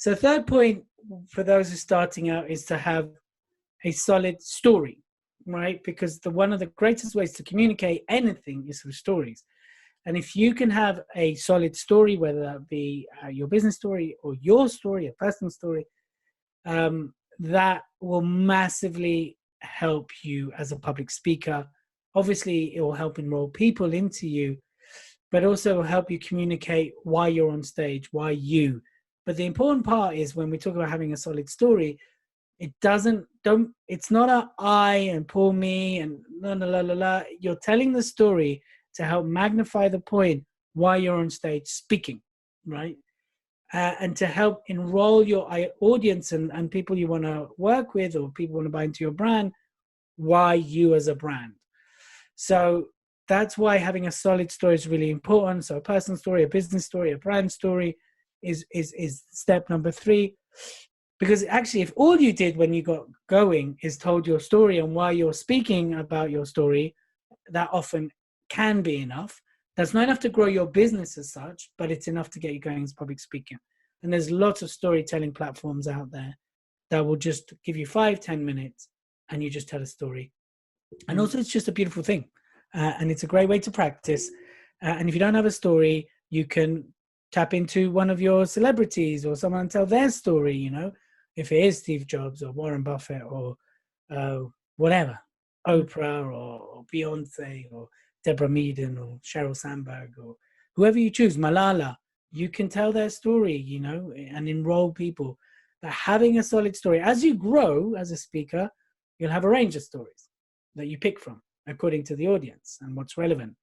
So third point for those who are starting out is to have a solid story, right? Because one of the greatest ways to communicate anything is through stories. And if you can have a solid story, whether that be your business story or your story, a personal story, that will massively help you as a public speaker. Obviously, it will help enroll people into you, but also will help you communicate why you're on stage, why you. But the important part is when we talk about having a solid story, it's not a I and poor me and la la la la la. You're telling the story to help magnify the point why you're on stage speaking, right? And to help enroll your audience and people you want to work with or people want to buy into your brand, why you as a brand. So that's why having a solid story is really important. So a personal story, a business story, a brand story is step number 3. Because actually, if all you did when you got going is told your story and why you're speaking about your story, that often can be enough. That's not enough to grow your business as such, but it's enough to get you going as public speaking. And there's lots of storytelling platforms out there that will just give you 5-10 minutes and you just tell a story. And also, it's just a beautiful thing. And it's a great way to practice. And if you don't have a story, you can tap into one of your celebrities or someone and tell their story, you know, if it is Steve Jobs or Warren Buffett or whatever, Oprah or Beyonce or Deborah Meaden or Sheryl Sandberg or whoever you choose, Malala, you can tell their story, you know, and enroll people. But having a solid story, as you grow as a speaker, you'll have a range of stories that you pick from according to the audience and what's relevant.